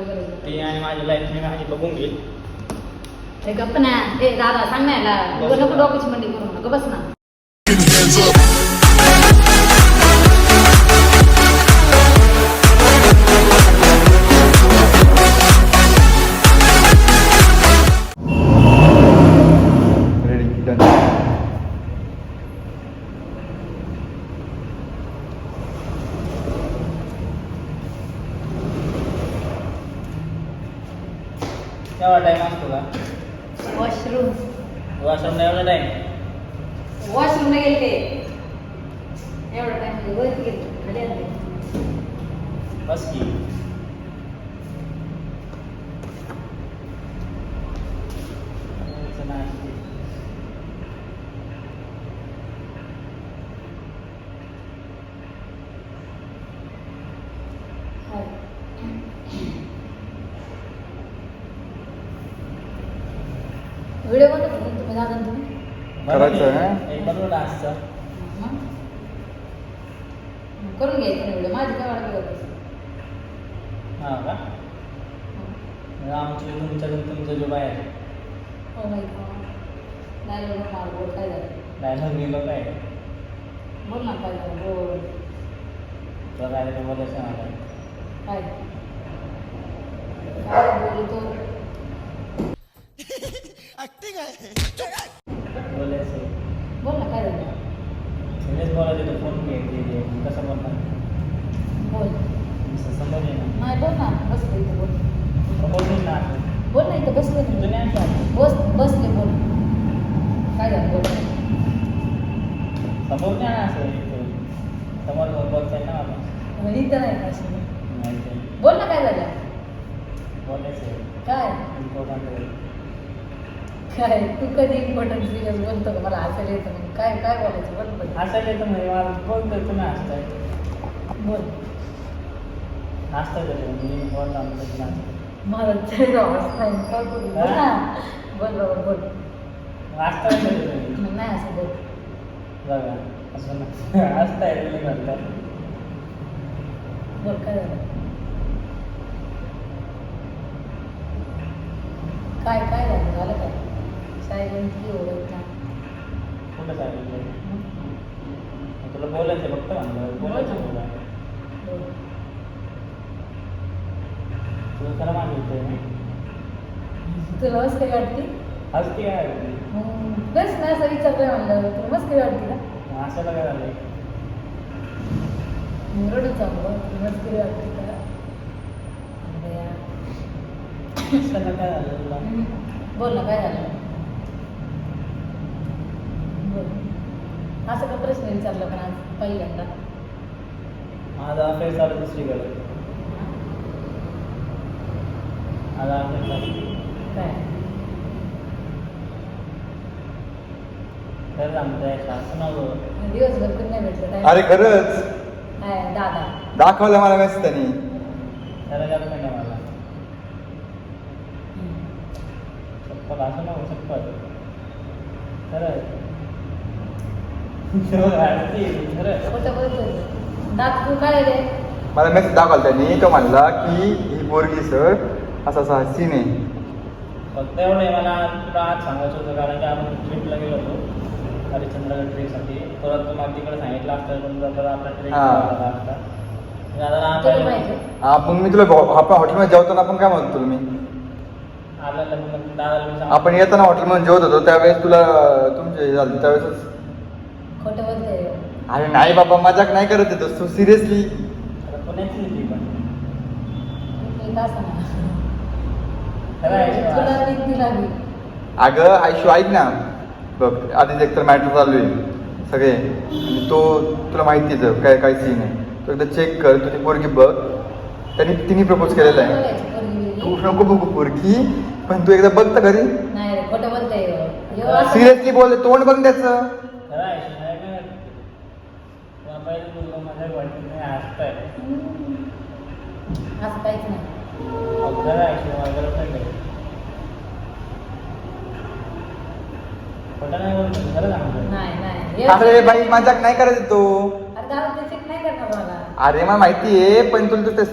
ती आणि माझी लाईफ मी माझी बघून घेईल. हे गप्प ना ते दादा सांग ना याला नको डोक्याची मंडी करू नको बस ना. केवढा टाईम असतो का? वॉशरूम एवढा टाईम वॉशरूमला गेले एवढा टाइम वरती गेले खाली आले. बस की व्हिडिओ बनवतो तुम्ही दादा तुम्ही करायचं आहे एक बनवलं डान्सचा. करून घ्यायचं व्हिडिओ माझी काय वाटत होती. हा का? आमची तुमचा जो बाहेर हो माहिती डायलॉग मार बोल काय झालं डायलॉग गेलो काय बोल ना काय झालं बोल तुला काय तरी बोलायचं मला. काय काय बोलतो बोलायचं बोल ना काय झालं सगळेच बोलायचे तर फोन घे कसं बोलणार बोल समज ना नाही बोल ना बसले इथं बोल बोल ना बोल ना इथं बसले तुझं नाही ऐकलं. बसले बोल काय झालं बोल समोर नाही असं समोर बोलताय ना मला इथं नाही का अशी नाही ते बोल ना काय झालं बोलायचं काय इम्पॉर्टंट काय तू कधी इम्पॉर्टन्स सिरियस बोलतो का मला हसायला येतं मग काय काय बोलायचं बोल बघ. हसायला येतं म्हणजे मला बोलतो तुम्ही हसताय बोल हसताय तरी मी बोलला म्हणजे तुम्ही हसताय मला चेहरा अवस्था आहे काय बोलू बोल ना बोल बाबा बोल हसताय तरी तुम्ही मग नाही असं बोल बघा असं ना हसताय तुम्ही म्हणतात बोल काय झालं काय काय झालं काय सायलेंट की ओळख ना कुठं सांगितलं तुला बोलायचं फक्त म्हणलं बोलायचं तुला बोल तुला खरं मागितलं मी तुला मस्त काही वाटते हसती काय बस ना असं विचारलंय म्हणलं तुला मस्त काही वाटते का हसायला काय झालं रडून चांगलं तुला मस्त काही वाटते का हसायला काय झालं तुला बोल ना काय झालं बोल असं का प्रश्न विचारला पण आज पहिल्यांदा माझा अफेअर चालू दुसरीकडे माझा अफेअर चालू काय तर सांगताय असं नव्हतं दिवसभर पण नाही भेटलं काय अरे खरंच काय दादा दाखवलं मला मेसेज त्यांनी त्याला जात नाही मला चप्पल असं नव्हतं चप्पल खरं खरं खोटं बोलतोय दात तू काय रे मला मेसेज दाखवला त्यांनी तो म्हणला की ही पोरगी सर असा असा सीन आहे. फक्त एवढं आहे मला तुला आज सांगायचं होतं कारण की आपण ट्रिपला गेलो होतो हरिश्चंद्रगड ट्रेकसाठी परत तुम्हाला तिकडे सांगितलं असतं पण जर आपला ट्रेक हा. झाला असता दादा तुला आपल्याला माहिती आपण मी तुला आपण हॉटेलमध्ये जेवताना आपण काय म्हणतो तुला मी आपल्याला मग दादाला मी आपण येताना हॉटेलमध्ये जेवत होतो त्यावेळेस तुला तुमचे झाले त्यावेळेस खोटं बोलतोय अरे नाही बाबा मजाक नाही करत येतो तू सिरियसली पुण्याची ती पण एक असं ना खरं आहे तुला भीती लागली अगं आयशू ऐक ना बघ आधीच एकतर मॅटर चालू आहे सगळे आणि तो तुला माहितीच आहे काय काय सीन आहे तो एकदा चेक कर तू ती पोरगी बघ तिने प्रपोज केलेला आहे बोलायची पोरगी तू नको बघू पोरगी पण तू एकदा बघ तर खरी नाही रे खोटं बोलतोय सिरियसली बोल तोंड बघ त्याचं खरं आहे नाही काय तुला पहिले बोललो माझ्या वाटत नाही हसताय असं काहीच नाही खरं आहे माझ्या गर्लफ्रेंड आहे खोटं नाही बोलतो खरं सांगतो नाही नाही अरे बाई मजाक नाही करत येतो अरे दादा ते चेक नाही करणार मला अरे मला माहिती आहे, पण तुला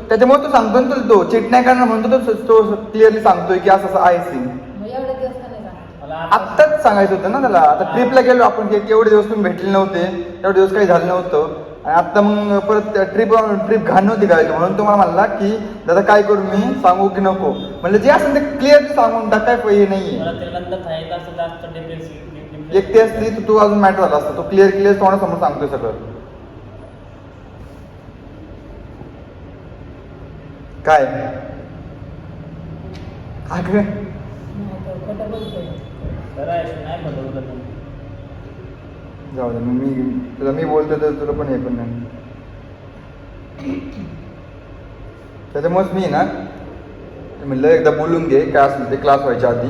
त्याच्यामुळे तू सांगतो ना, तुला तो चीट नाही करणार म्हणून तो क्लिअरली सांगतोय की असं असं आहे सीन. मग एवढे दिवस का नाही सांगितलं? मला आत्ताच सांगायचं होतं ना त्याला. आता ट्रिपला गेलो आपण, एवढे दिवस तुम्ही भेटले नव्हते, एवढे दिवस काही झालं नव्हतं, आणि आता मग परत ट्रिप घाण नव्हती करायची, म्हणून तुम्हाला म्हणला की दादा काय करू मी, सांगू की नको. म्हणलं जे असेल ते क्लिअरली सांगून टाकाय पाहिजे नाहीये. मला त्यानंतर सांगितलं असतं जास्त डिप्रेसिव्ह एकटी असली तर तू अजून मॅटर झाला असता. तो क्लिअर तोंडासमोर सांगतोय सगळं. काय अगं नाही तो खोटं बोलतोय. खरं आहे नाही बदललं तुम्ही. जाऊ दे, मग मी बोलतो तर तुला पण हे पण नाही. त्याच्यामुळेच मी ना म्हणलं एकदा बोलून घे, काय असेल ते क्लास व्हायच्या आधी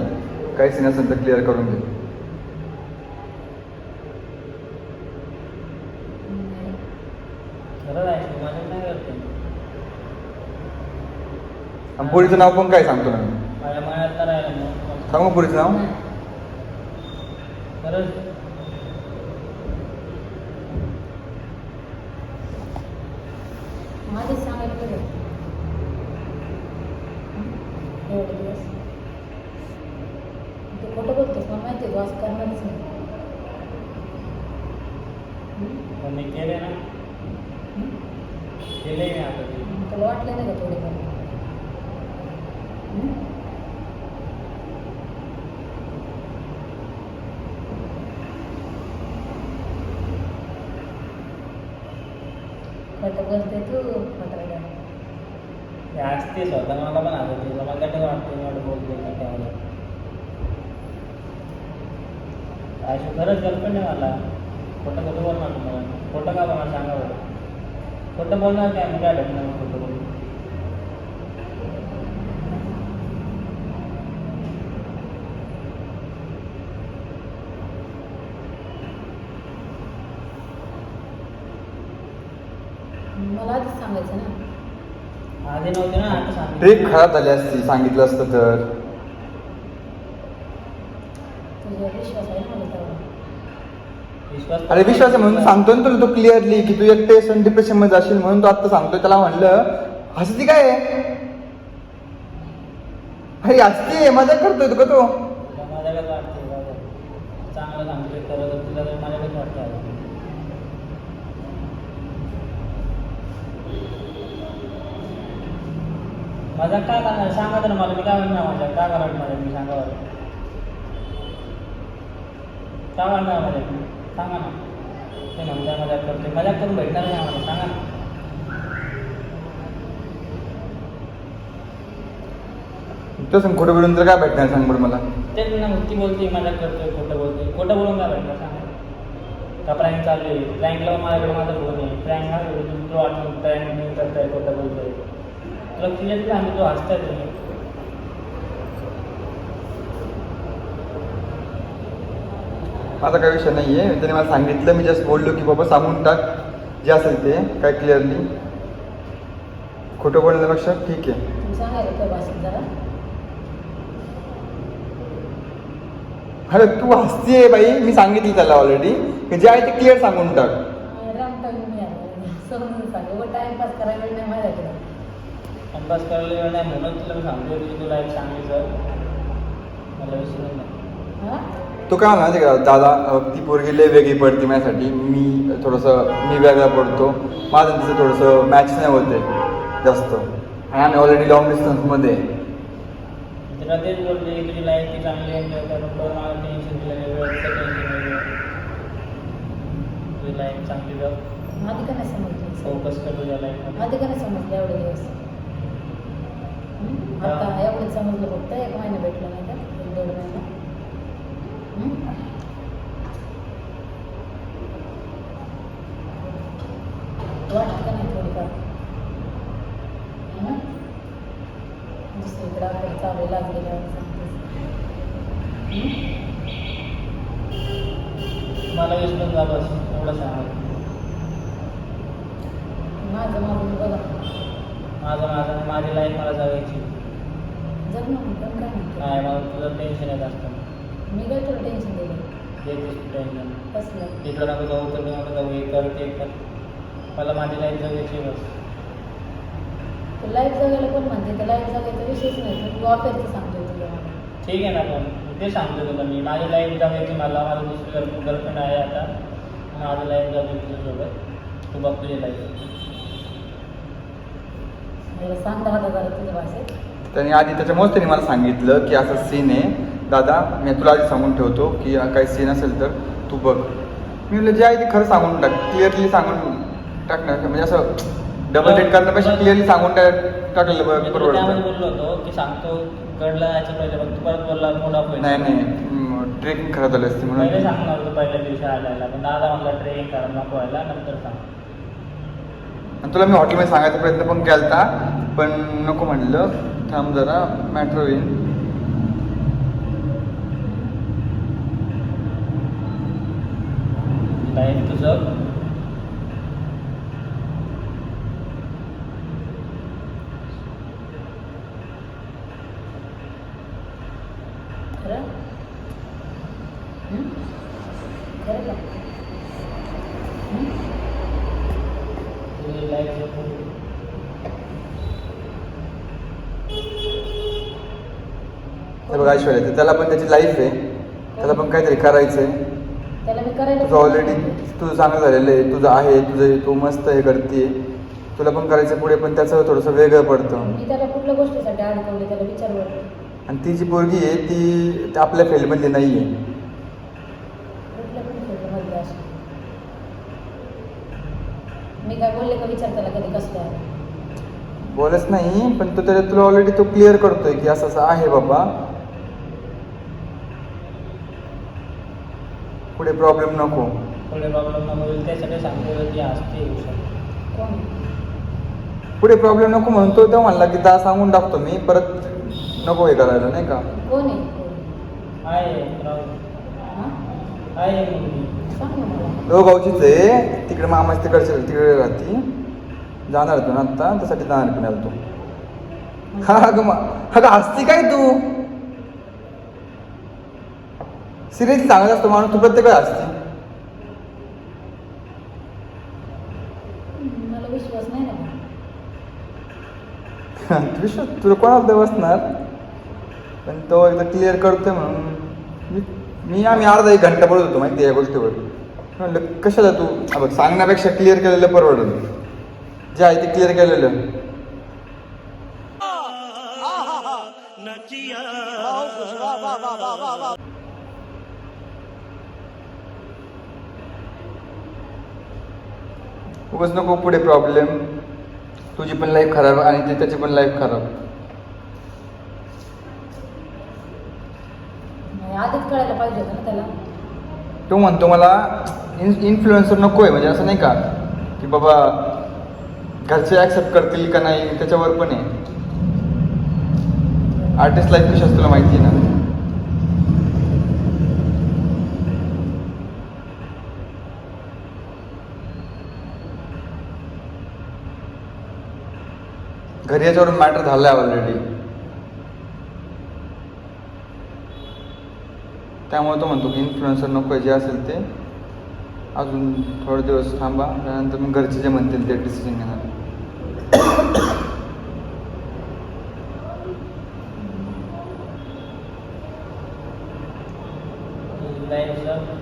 काही सीन असेल तर क्लिअर करून घे. खरं आहे माझ्या नाही करते. आणि पुरीचं नाव पण काय सांगतो ना मी. माझ्या मनात तर राहिलं मग सांगू पुरीचं नाव. नाही. खरंच आधीच सांगायला पाहिजे. एवढे दिवस तू खोटं बोलतोस, मला माहिती आहे, तू असं करणारच नाही. पण मी केले ना, केले मी आता ते. तुला वाटलं नाही का थोडीफार? खोटं बोलते तू, खोटं बोलते. ते असते स्वतः मला पण आता ते मला काय वाटतं मी एवढं बोलतो त्यावर. अशी खरंच गर्लफ्रेंड आहे मला. खोटं खोटं बोलणार तुम्हाला. खोटं का बोलणार सांगा बरं. खोटं बोलणार काय मी काय भेटणार मग खोटं बोलून. मला आधीच सांगायचं ना. आधी नव्हते ना आता सांगितलं. ट्रिप खराब झाली असती सांगितलं असतं तर. तुझा विश्वास आहे ना मला तेवढा. विश्वास अरे विश्वास आहे म्हणून सांगतोय ना तुला तो क्लिअरली की तू एकटे असून डिप्रेशन मध्ये जाशील म्हणून तो आता सांगतोय. त्याला म्हणलं हसती काय आहे? अरे हसती मजा करतोय तू का तो. माझ्याकडे वाटते बाबा. चांगलं सांगतोय खरं तर तुला माझ्याकडे वाटतं. माझा काय करणार सांगा तर मला. मी काय म्हणणार माझ्या काय करणार माझ्या मी सांगा बरं. काय म्हणणार माझ्या सांगा ना. ते म्हणताय मजाक करते. मजाक करून भेटणार नाही आम्हाला सांगा ना. तसं खोटं बोलून तर काय भेटणार सांग बरं मला. तेच ना ती बोलते मजाक करतोय खोटं बोलते. खोटं बोलून काय भेटणार सांगा. का प्रँक चालू आहे. प्रँकला माझ्याकडे माझा फोन आहे. प्रँक हा तुला वाटून प्रँक मी करताय खोटं बोलतोय. तुला क्लिअरली सांगितलं हसताय तुम्ही. माझा काही विषय नाही आहे. त्याने मला सांगितलं, मी जस्ट बोललो की बाबा सांगून टाक जे असेल ते काय क्लिअरली. खोटं बोलण्यापेक्षा ठीक आहे. तुम्ही सांगायला काय भाषेत जरा. अरे तू हसतीये बाई. मी सांगितलं त्याला ऑलरेडी की जे आहे ते क्लिअर सांगून टाक. राम टाइम मी आलो समजून सांग. व टाइमपास करायला वेळ नाही माझ्याकडे. अभ्यास करायला वेळ नाही म्हणून तुला मी सांगतो की तुला एक सांगायचं मला विसरून नाही. हां तो काय म्हणा का दादा ती पोरगी लय वेगळी पडते माझ्यासाठी. मी थोडंसं मी वेगळा पडतो. माझं तिचं थोडंसं मॅच नाही होते जास्त, आणि आम्ही ऑलरेडी लॉंग डिस्टन्समध्ये. तिला तेच बोलले की तुझी लाईफ ती चांगली एन्जॉय करून पण मला टेन्शन दिलं वेळचं टेन्शन वेगळं. तुझी लाईफ चांगली जाऊ. आधी का नाही समजलं? फोकस कर तुझ्या लाईफमध्ये. आधी का नाही समजलं एवढे दिवस? आता एवढं समजलं फक्त 1 महिना भेटला नाही का? 1-1.5 महिना. वाटतं का नाही थोडीफार? दुसरीकडे आपल्याला चालू लागलेलं सांगतेस. मला विसरून जा बस एवढं सांगा. माझं बघा. माझी लाईफ मला जगायची. जग ना पण काय म्हणतो? नाही मला तुझं टेन्शन येत असतं. मी काय तुला टेन्शन दिलं? देतेस तू टेन्शन. कसलं? इकडं नको जाऊ तर नको जाऊ हे कर ते कर. मला माझी लाईफ जगायची बस. तू लाईफ जगायला पण म्हणते तर लाईफ जगायचा विषयच नाही. तू अफेअरचं सांगतोय तुला मला. ठीक आहे ना, पण ते सांगतो तुला मी. माझी लाईफ जगायची, मला माझी दुसरी गर्लफ्रेंड आहे आता. माझं लाईफ जगायची तुझ्यासोबत. तू बघ तुझी लाईफ. मला सांग दादा जरा तुझ्या भाषेत. त्याने आधी त्याच्यामुळेच त्यांनी मला सांगितलं की असं सीन आहे दादा, मी तुला आधी सांगून ठेवतो की काही सीन असेल तर तू बघ. मी म्हणलं जे आहे ते खरं सांगून टाक, क्लिअरली सांगून टाकणार. म्हणजे असं डबल डेट करण्यापेक्षा क्लिअरली सांगून टाकलेलं मी तुला परवडतं. त्यामध्ये बोललो होतो की सांगतो कडलं याच्या पहिले, पण तू परत बोलला मोड ऑफ होईल. नाही नाही, ट्रेकिंग खराब झाली असती पहिले म्हणून. सांगणार होतो पहिल्या दिवशी आल्याला, पण दादा म्हणला ट्रेकिंग करा नको व्हायला, नंतर सांग. आणि तुला मी हॉटेलमध्ये सांगायचा प्रयत्न पण केला, पण नको म्हटलं, थांब जरा मॅटर होईल. लाईफ तुझं खरं? खरं का? तुझी लाईफ जगू. हे बघा ऐश्वर्या, त्याला पण त्याची लाईफ आहे, त्याला पण काहीतरी करायचं आहे. त्याला मी करायला तुझं ऑलरेडी तुझं चांगलं झालेलं आहे, तुझं आहे, तुझं तू मस्त हे करते, तुला पण करायचं पुढे, पण त्याचं थोडंसं वेगळं पडतं. मी त्याला कुठल्या गोष्टीसाठी अडकवले त्याला विचारलं. आणि ती जी पोरगी आहे ती आपल्या फील्डमधली नाही आहे. कुठल्या पण फील्डमध्ये असो. मी काय बोलले का विचार त्याला कधी कसं आहे. बोलच नाही, पण तो त्याला तुला ऑलरेडी तो क्लिअर करतोय की असं असं आहे बाबा, पुढे प्रॉब्लेम नको. पुढे प्रॉब्लेम नको होईल त्यासाठी सांगतो की असते कोण? पुढे प्रॉब्लेम नको म्हणून तो तेव्हा म्हणला की दा सांगून टाकतो मी, परत नको हे करायला, नाही का. कोण आहे? कोण? आहे राहू. हां? आहे मुलगी. सांग ना मला. गावचीच आहे, तिकडे मामाच तिकडे राहते. जाणार होतो ना आता, त्यासाठी जाणार पण आलो तो. हा ग हसती काय तू? सिरियसली सांगत असतो माणूस, तू प्रत्येक वेळा हसती. मला विश्वास नाही ना. विश्वास तुला कोणाला बसणार, पण तो एकदा क्लिअर करतोय म्हणून आम्ही अर्धा एक घंटा बोलत होतो माहिती या गोष्टीवर. म्हणलं कशाला तू बघ, सांगण्यापेक्षा क्लिअर केलेलं परवडलं. जे आहे ते क्लिअर केलेलं. उगाच नको पुढे प्रॉब्लेम, तुझी पण लाईफ खराब आणि त्याची पण लाईफ खराब. आधीच कळायला पाहिजे होतं ना त्याला. तो म्हणतो मला इन्फ्लुएन्सर नको आहे, म्हणजे असं नाही का की बाबा घरचे ॲक्सेप्ट करतील का नाही, त्याच्यावर पण आहे. आर्टिस्ट लाईफ कशी असते तुला माहिती आहे ना. घरी याच्यावरून मॅटर झालं आहे ऑलरेडी, त्यामुळे तो म्हणतो की इन्फ्लुएन्सर नको आहे, जे असेल ते अजून थोडे दिवस थांबा, त्यानंतर मग घरचे जे म्हणतील ते डिसिजन घेणार. लाईफचं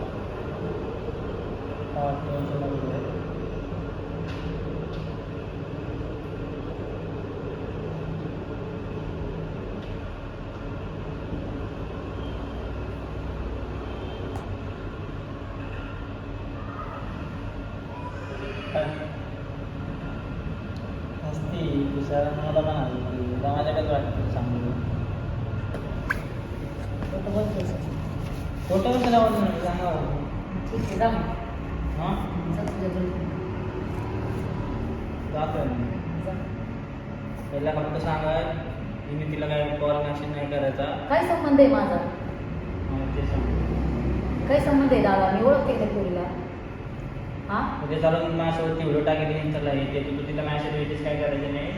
हसती तुझ्या मला पण आली माझ्याकडे वाटतं सांगू. खोटं बोलतोयस. फोटो कसं लावत नाही सांगा. ठीक आहे जा मग. हां जा तुझ्या घरी. जातोय मी. जा. पहिला फक्त सांगा की मी तिला काय कॉल मेसेज नाही करायचा. काय संबंध आहे माझा? ते सांग. काय संबंध आहे दादा? मी ओळखते त्या पोरीला. हां? म्हणजे चालून माझ्यासोबत व्हिडिओ टाकेल इंस्टाला येते तू तिला मॅसेज वेसेज काय करायचे नाही.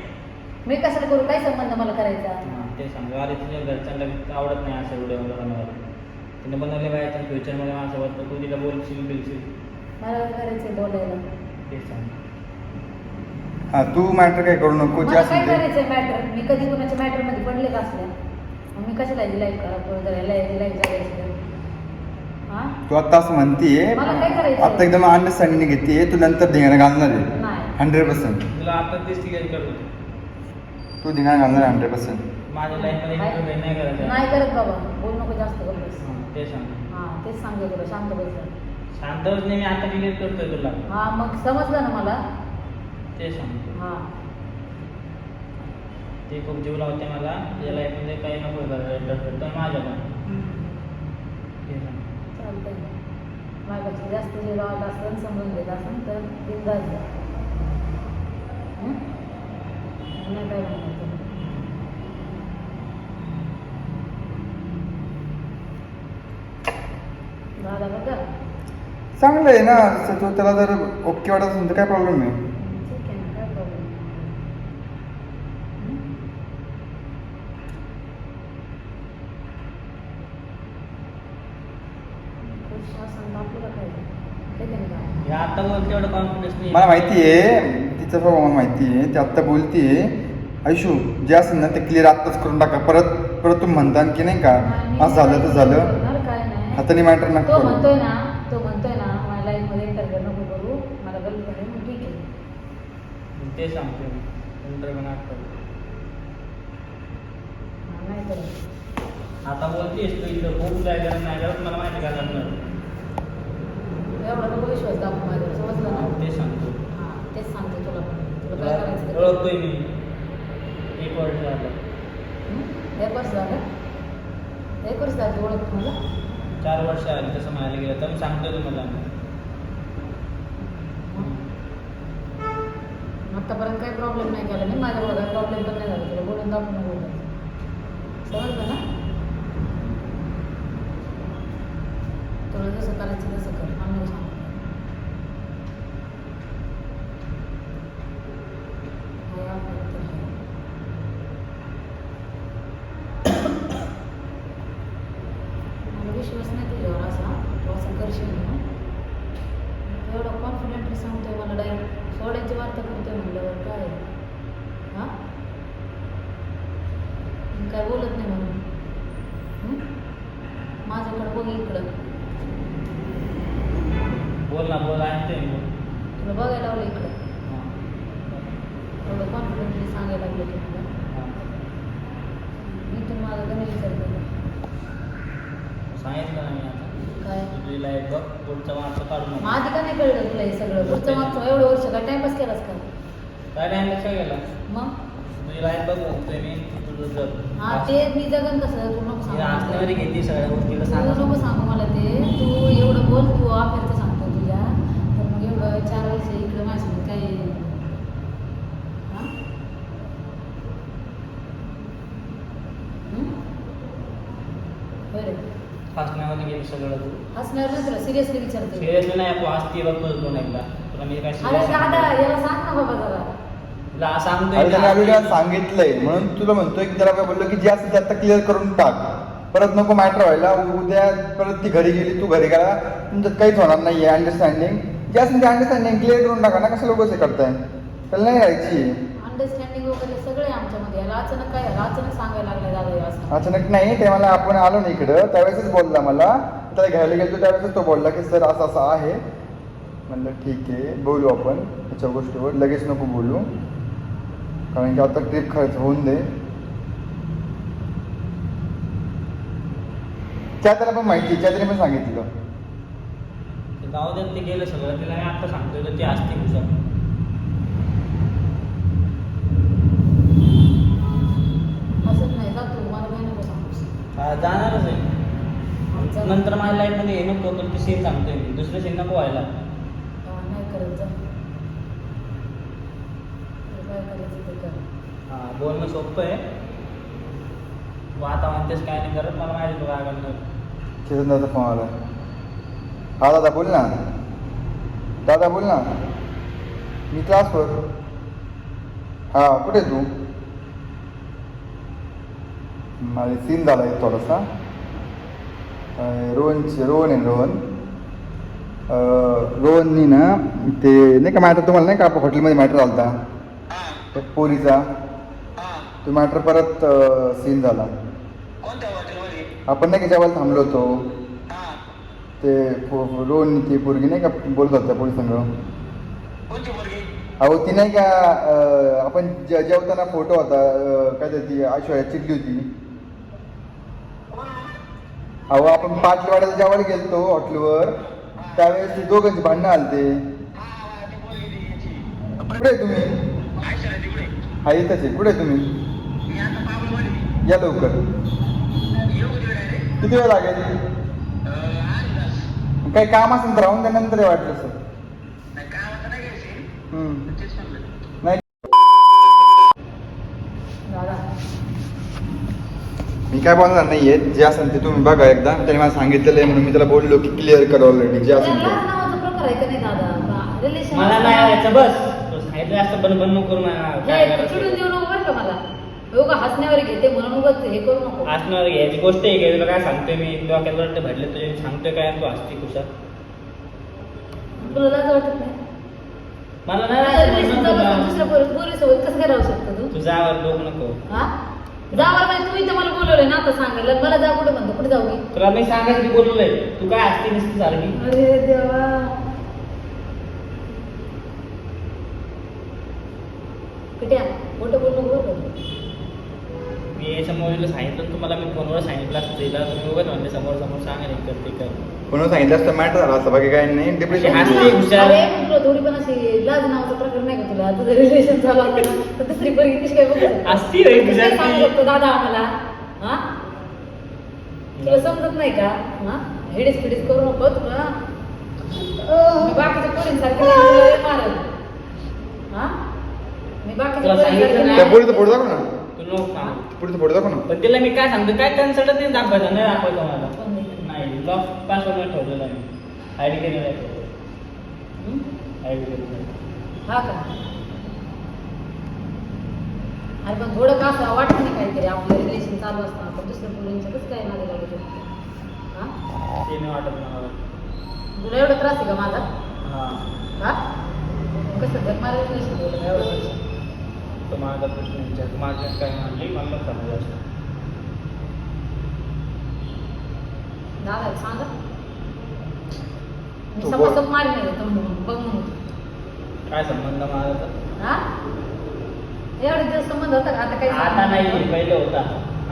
मी कशाला करू? काय संबंध मला करायचा? हां ते सांग. अरे तुझ्या घरच्यांना आवडत नाही असं व्हिडिओ बनवायला. तिने बनवले पाहिजे फ्युचरमध्ये माझ्यासोबत, तर तू तिला बोलशील बिलशील. मला काय करायचं बोलायला? ते सांग. हा तू मॅटर काय करू नको जे मला काय असेल ते करायचंय मॅटर? मी कधी कोणाच्या मॅटर मध्ये पडले का असल्या? मग मी कशाला लाईफ खराब लाईफ जगायची? हा तू आता असं म्हणतीये मला काय करायचंय? आता एकदम अंडरस्टँडिंग घेते तू नंतर धिंगाणा घालणार आहे नाही 100%. तुला आता तेच क्लिअर करतो तू धिंगाणा घालणार 100%. माझ्या लाईफमध्ये इंटरव्ह्यू नाही करायचं नाही करत बाबा, बोल नको जास्त गप्प. ते सांग हा तेच सांगतो तुला, शांत बस. शांतच नाही मी आता क्लिअर करतोय तुला हा मग समजलं ना मला. ते सांगतो हा ते खूप जीव लावते मला या लाईफमध्ये काही नको इंटरव्ह्यू तर माझ्या पण ते सांग चालतंय. माझ्यापेक्षा जास्त जीव लावत असलं समजून घेत असेल तर बिंदास जा. नाही काय म्हणायचं. दादा बघा चांगलं आहे ना तसं तो त्याला जर ओके वाटत असेल तर काय प्रॉब्लेम नाही. ठीक आहे ना, काय प्रॉब्लेम. खुश असेल तर आपल्याला काय ठीक आहे ना. हे आता बोलते एवढं कॉन्फिडन्स नाही मला माहिती आहे तिचं स्वभाव मला माहिती आहे. ती आत्ता बोलतीये आयुष्यू जे असेल ना ते क्लिअर आत्ताच करून टाका. परत परत तुम्ही म्हणता की नाही का असं झालं तर झालं काय नाही. हाताने मॅटर नका तो करू. म्हणतोय ना माझ्या लाईफमध्ये इंटरव्ह्यू नको करू, मला गर्लफ्रेंड आहे मग ठीक आहे. ते सांगतो मी इंटरव्ह्यू नाही करत. नाही करत. आता बोलतेस तू इथं खूप काय करत नाही करत मला माहिती काय करणार एवढा नको विश्वास दाखव माझ्यावर, समजलं ना. ते सांगतो हां तेच सांगते तुला पण. तुला काय करायचं ते कर. ओळखतोय मी 1 वर्ष झालं 1 वर्ष झालं. 1 वर्ष झालं ओळख मला. 4 वर्ष आली तसं म्हणायला गेलं तर मी सांगतोय तुम्हाला आत्तापर्यंत काही प्रॉब्लेम नाही केला मी. माझ्यामुळे काही प्रॉब्लेम पण नाही झाला. तुला बोलून दाखवून बोलायचं, समजलं ना. तुला जसं करायचं तसं कर, मला नको सांग. हो, आपलं तर आहे. मला विश्वास नाही तुझ्यावर असा, तू असं करशील म्हणून. तू एवढं कॉन्फिडेंटली सांगतोय मला, डायरेक्ट सोड्याची वार्ता करतोय म्हटल्यावर काय हां काय बोलत नाही म्हणून. माझ्याकडं बघ इकडं. बोल ना बोल ऐकते मी तुला बघायला लावलं इकडं. हां एवढं कॉन्फिडेंटली सांगायला लागलं तुम्हाला. हां मी तुम्ही माझं कमी विचार केला. सांगितलं ना मी आता काय तुझी लाईफ बघ पुढचं मागचं काढू मग नको आधी का नाही कळलं तुला हे सगळं? पुढचं मागचं एवढं वर्ष काय टाइमपास केलास का? काय टाइम लक्ष गेला मग तुझी लाईफ बघ बघतोय मी तुझं जग हा ते मी जगन कसं? तू नको ती सांगू आसनावरी मला. घेते सगळ्या गोष्टीला तू सांगा नको सांगू मला ते. तू एवढं बोल, तू अफेअरचं सांगतो तुझ्या. तर मग एवढं 4 वर्ष इकडं माझ्यासोबत काय हां बरं हसण्यामध्ये गेली सगळं तू हसणार ना तुला सिरियसली विचारते. सिरियसली नाही तू हसती बघ दोन एकदा तुला मी काय अरे दादा याला सांग ना बाबा जरा. तुला सांगतोय अरे त्याने मी. ऑलरेडी सांगितलंय म्हणून तुला म्हणतोय की त्याला काय बोललो की जे असेल ते आता क्लिअर करून टाक. परत नको मॅटर व्हायला. उद्या परत ती घरी गेली तू घरी गेला तुमच्यात काहीच होणार नाहीये. अंडरस्टँडिंग जे असेल ते अंडरस्टँडिंग क्लिअर करून टाका ना. कसं लोक हे करताय त्याला नाही राहायची. अंडरस्टँडिंग वगैरे सगळे आमच्यामध्ये. याला अचानक काय झालं? अचानक सांगायला लागलं दादा हे असं. अचानक नाही ते मला आपण आलो ना इकडं त्यावेळेसच बोलला मला. त्याला घ्यायला गेलो त्यावेळेसच तो बोलला की सर असं असं आहे. म्हणलं ठीक आहे बोलू आपण त्याच्या गोष्टीवर. लगेच नको बोलू कारण की आता ट्रिप खर्च होऊन दे. त्या त्याला पण माहिती त्या त्याने पण सांगितलं. ते जाऊ देत ते गेलं सगळं तिला मी आता सांगतोय तर ती असते तुझं असंच नाही जा तू. मला काही नको सांगूस. जाणारच आहे आमचं नंतर माझ्या लाईफमध्ये हे नको तर ते सीन सांगतोय मी दुसरं सीन नको व्हायला नाही करत जा. तुला काय करायचं ते कर. हां बोलणं सोपं आहे तू आता म्हणतेस काय नाही करत मला माहिती तू काय करणार चेतन दादा फोन आला. हा दादा बोल ना. दादा बोल ना. मी क्लासवर. हा कुठे आहे तू? माझे सीन झाला आहे थोडासा. रोहन रोहननी ना ते नाही का मॅटर तुम्हाला नाही का हॉटेलमध्ये मॅटर झाला होता त्या पोरीचा तो मॅटर परत सीन झाला. कोणत्या हॉटेलमध्ये? आपण नाही का जेवायला थांबलो होतो हा. ते रोहन ती पोरगी नाही का बोलत होता पोलीस संघ. कोणती मुलगी? अहो ती नाही का आपण जेवताना फोटो होता काय ते ती ऐश्वर्या चिडली होती. कोण? अहो आपण 5 वाड्याला जेवायला गेलतो हॉटेलवर त्यावेळेस ती दोघांची भांडणं आलते. हा, ती मुलगी ती याची. कुठे आहे तुम्ही? ऐश्वर्या तिकडे. हा इथंच आहे. कुठे आहे तुम्ही? मी आता पाबळमध्ये. या लवकर. येऊ दे रे. किती वेळ लागेल? आठ तास. काही काम असेल तर राहून त्यानंतर हे वाटलं सर. नाही, कामाचं नाही घ्यायची. तेच म्हणलं. नाही दादा मी काय बोलणार नाहीये. जे असेल ते तुम्ही बघा एकदा. त्याने मला सांगितलेलं आहे म्हणून मी त्याला बोललो की क्लिअर कर ऑलरेडी जे असेल त्याला ते. नावाचा प्रकार आहे का नाही दादा? रिलेशन मला नाही यायचं बस. तो सांगितलं असं बन बन नको करू मला. काय हे करायचं? चिडून देऊ नको बरं का मला. उगा हसण्यावर घेते म्हणून उगाच हे करू नको. असणार घ्यायची गोष्ट आहे का? तुला काय सांगतोय मी डोक्यात भरले तुझे सांगतोय काय तू असते कुशा. तुला लाज वाटत नाही? मला नाही आता राहायचं रिलेशन म्हणून चालू तुला. दुसऱ्या पोरीसोबत कसं काय राहू शकतो तू? तुझा आवाज डोक नको. हा? जावर म्हणजे तू इथं मला बोलवलंय ना आता सांगायला. मला जा कुठे म्हणतो? कुठे जाऊ मी? तुला मी सांगायचं बोललोय. तू काय असते नसती सारखी. अरे देवा. किट्या मोठं बोलू नको बरं का. मी याच्या मुलीला सांगितलं तुम्हाला मी फोनवर सांगितलं असतं तिला तुम्ही उगाच म्हणले समोर समोर सांगा नाही करते काय. कोणी सांगितलं असतं मॅटर झाला असं बाकी काही नाही. डिप्रेशन हसते. अरे हुशार. तुला थोडी पण अशी लाज नावाचा प्रकार नाही का तुला? तुझं रिलेशन चालू असतं ना, तर दुसरी पोरगी कशी काय बघू? असती होय कसं काय हुशार सांगू ती. शकतो दादा आम्हाला? हा? तुला समजत नाही का? हा? हेडीस फिडीस करू नको तुला. मी बाकीच्या पोरींसारखी नाही, तुला लय मारेल. हा? मी बाकीच्या तुला सांगितलं पोरींसारखी नाही. त्या नाही. पोरीचं फोटो दाखव ना. तू नको सांग. पुढचं फोटो दाखव ना. पण तिला मी काय सांगतो काय कन्सल्ट ते दाखवायचं नाही दाखवायचं मला. पण नाही. नाही लॉक पासवर्ड ठेवलेला आहे. आयडी केलेला आहे. हं? आयडी केलेला आहे. हा का? अरे पण थोडं का असं वाटत नाही काहीतरी आपलं रिलेशन चालू असताना आपण दुसऱ्या मुलींचं कसं काय नादी लागत होतं? हा? ते नाही वाटत मला. तुला एवढा त्रास आहे का माझा? हा. हा? कसं जग मला रिलेशन बोललं एवढं वर्ष. तो माझा प्रश्न विचार माझ्या काय म्हणली मला समजा असं. दादा सांगा. मी तू सपासप बोल. मारी नाही देत म्हणून बघ म्हणून. काय संबंध माझा? हा? एवढे दिवस संबंध होता का? आता काही आता संबंध नाही पहिले होता.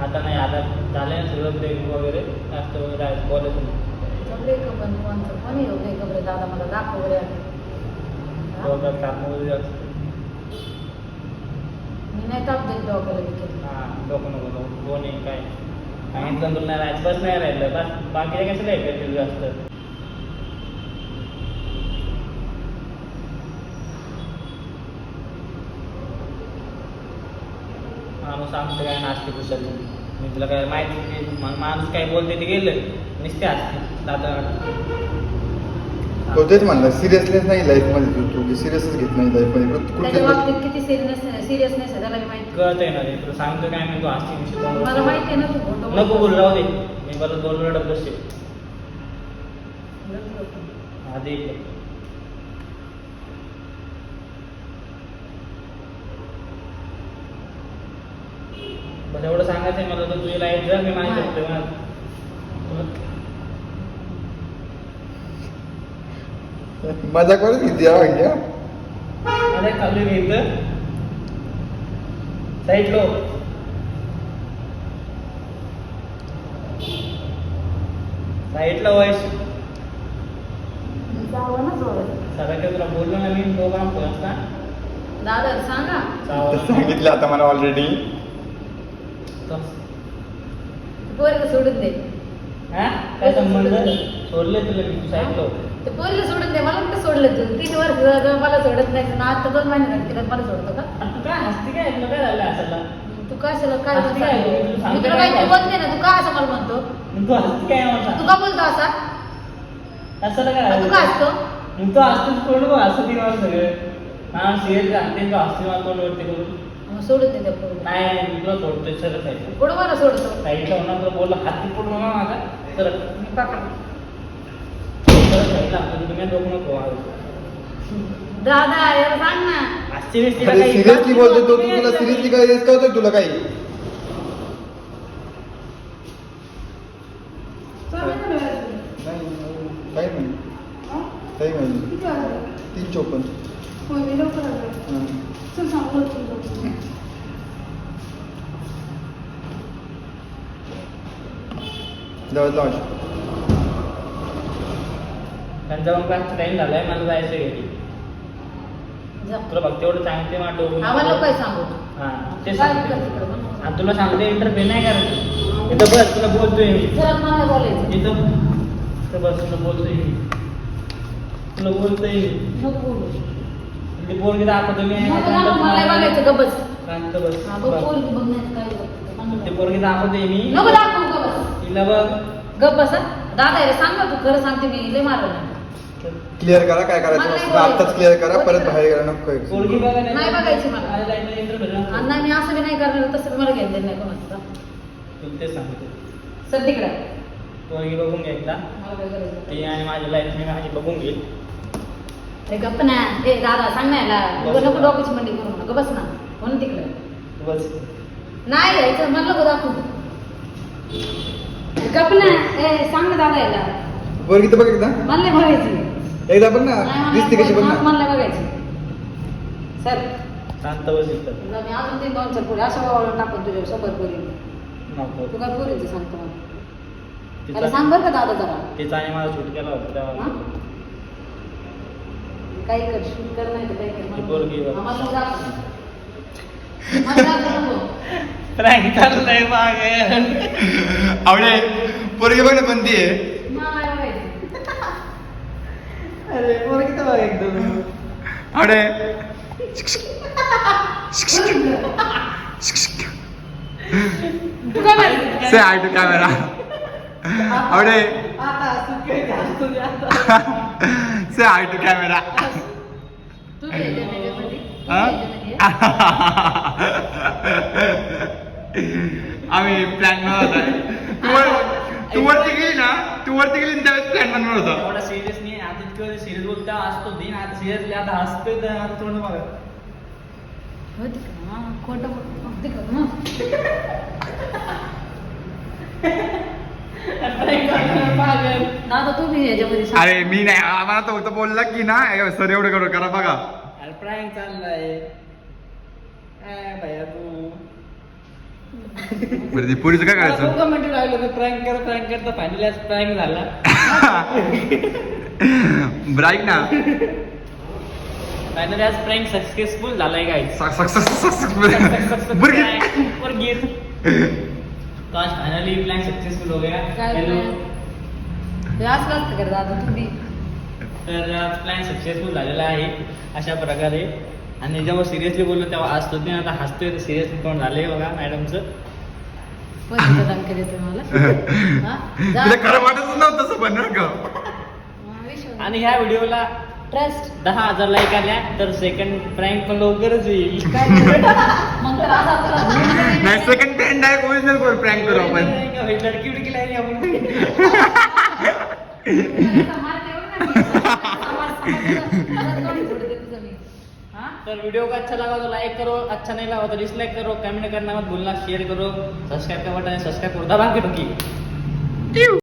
आता नाही. आता झाले ना सगळं ब्रेक वगैरे जास्त वगैरे बोलायचं नाही. ब्रेकअप आणि कोणतं कोणी हो ब्रेकअप रे दादा मला दाखव रे. हा? डोक्यात काम वगैरे असतं. मी नाही ताप देत डोक्याला देखील. हा डोकं नको नको. कोण आहे काय सांगितलं तुला नाही राहायचं बस नाही राहिलं बस बाकी कसं काय करतील जास्त. माणूस आमचं काय नाचते कुशल मी तुला काय माहिती नाही. मग माणूस काय बोलते ते गेलं नुसते असते दादा. तो तेच म्हणला सिरियसनेस नाही लाईफमध्ये. तू सिरियसच घेत नाही त्याच्या लाईफमध्ये. बाबतीत किती सिरियसनेस आहे त्याला मी माहिती. कळत आहे ना रे तुला सांगतो काय मी तू असते मला माहिती आहे ना तू खोटं नको बोल बोलतो. राहू दे. मी परत बोलून रडत बसते आधी. बस एवढं सांगायचं आहे मला तर तुझी लाईफ जर मी माहिती करतोय मजा करत किती घ्या. मला खाली घ्यायचं साईडलो साईडला व्हायस जावं ना जोरात. सगळ्या तुला बोललो ना मी प्रोग्राम पोहोचता दादा सांगा. सांगितलं आता मला ऑलरेडी. पोरीला सोडून दे. काय संबंध सोडले तुला मी साईडलो. ते पोरीला सोडून दे. मला कुठं सोडलं तू? 3 वर्ष झालं मला सोडत नाही. ना आता 2 महिने झाले तिला मला सोडतो का? तू काय हसती काय तुला काय झालं असायला तू कशाला काय असं काय? म्हणतो? तू सांगते मी तुला काय काहीतरी काय? बोलते ना तू का असं मला म्हणतो? तू हसती काय तू म्हणता का बोलतो असा? असं काय तू का असतो? मग तू असतोच कोण बघ असं ती मला सगळं हा सिरियस घालते तू हसते मला तोंडवरती करून. मग सोडून दे त्या पोरीला. नाही मी तुला सोडतोय सर साईडला कुठं मला सोडतो? साईडला होणार तुला बोलला हाती पडून होणार माझा तर मी पाकड. साईडला तुम्ही डोकं नको दादा याला सांग ना. सिरियसली अरे सिरियसली बोलतो तो, तू तुला सिरियसली काय कळतोय तुला काही? काही नाही काही नाही 354. जवळ लाव. त्यांचा मग क्लास टाइम झालाय, मला जायचं घरी. जा. तुला बघ तेवढं सांगते माझं आम्हाला काय सांगू तू? हा ते काय सांगते. करते तिकडं म्हणून? आणि तुला सांगते इंटरव्ह्यू नाही करायचं. इथं बस तुला बोलतोय मी. जरा मला बोलायचं. इथं बस तुला बोलतोय मी. तुला बोलतोय मी. नको बोलू. ते पोरगी दाखवतो मी. नको दाखव, मला बघायचं गं बस. शांत बस. हा, बघ बघ. पोरगी बघण्याचं काय बघ. ते पोरगी दाखवतोय मी. नको दाखवू गं बस. तिला बघ. गप बस हं. दादा याला सांग ना तू, खरं सांगते मी लय मारलं नाही. क्लिअर करा काय करायचं मला मस्त. नाही आत्ताच क्लिअर करा, परत बाहेर गेला नको काही. पोरगी बघा नाही बघायची मला. इंटरव्ह्यू आणि नाही मी असं बी नाही करणार, तसं बी मला घ्यायचं नाही कोणाचं. तुला तेच सांगतो. सर तिकडं पोरगी बघून घे एकदा. मला काय करायचं. ती आणि माझी लाईफ मी माझी बघून घेईल. अरे गप्प ना. ए दादा सांग ना याला. उगाच नको डोक्याची मंडी करू नका. बस ना. म्हणून तिकडं बस. नाही यायचं, मला नको दाखवू. गप्प ना. ए सांग ना दादा याला. पोरगी तर बघ एकदा, मला नाही बघायची. एकदा बघ ना, नाही, दिसते कशी बघ ना. मला नाही बघायची. सर शांत बस इथं. तुला मी अजून 3-4 पोरी अशा गावाला टाकून तुझ्या 100 पोरी. नको. तू काय पोरीचं सांगतो मला. त्याला तिचा सांग बरं का दादा जरा. तिचा आणि मला शूट केला होता तेव्हा. हा? काही कर, शूट कर नाही तर काही कर. ती पोरगी बघ. मला तू दाखव. मला दाखव नको. प्रँक चाललंय मागे. आवडे पोरगी बघ ना कोणती आहे. मला नाही बघायची. अरे पोरगी तर बघ एकदम. आवडे तू काय माहिती? से हाय टू कॅमेरा. आवडे आता सुटकेच असतो ते आता. से हाय टू कॅमेरा. तू बी येते ना याच्यामध्ये? तू हा? बी येते ना आम्ही प्लॅन बनवत आहे. तू वरती गेली ना, तू वरती गेली ना त्यावेळेस प्लॅन बनवत होता. एवढा सिरियस नाही. आता इतकं सिरियस बोलता असतो दिन. आता सिरियसली आता हसतोय तर आता थोडं बघा. होती का? हा, खोटं बोल- होती का? हं. पागल. दादा तू बी याच्यामध्ये सांग. अरे मी नाही, आम्हाला तो होतं बोलला की ना सर एवढं करू करा बघा. अरे प्रँक चाललाय. काय भैया तू. बरं ते पोरीचं काय करायचं? कमेंट राहिलो प्रँक करता फायनली आज प्रँक झाला. बरं ऐक ना, फायनली आज प्रँक सक्सेसफुल झालाय गाईस. बरं तो आज फाइनली प्लान सक्सेसफुल हो गया. काय हेलो. हे असं असतं का रे दादा तू बी? तर प्लॅन सक्सेसफुल झालेला आहे अशा प्रकारे. आणि जेव्हा सिरियसली बोललो तेव्हा हसतो नाही. आता हसतोय तर सिरियसली कोण झाले बघा मॅडमचं. पैसे धमकी देते मला. हा? जा. तुला खरं वाटतच नव्हतं तसं बनणार का? हा, विश्वास. आणि ह्या व्हिडिओला ट्रस्ट 10,000 लाईक आल्या तर सेकंड प्रँक पण लवकरच येईल. काय मग तर असा तुला नाही second trend direct original prank करू आपण. लडकी उडकी लाईन आपण. मारते एवढं नाही मी. समाज कोणी थोडं देते जमीन. हा? तर वीडियो को अच्छा लगा तो लाइक करो, अच्छा नहीं लगा तो डिसलाइक करो, कमेंट करना मत भूलना, शेयर करो, सब्सक्राइब का बटन है सब्सक्राइब करो, दबा के ठोकी.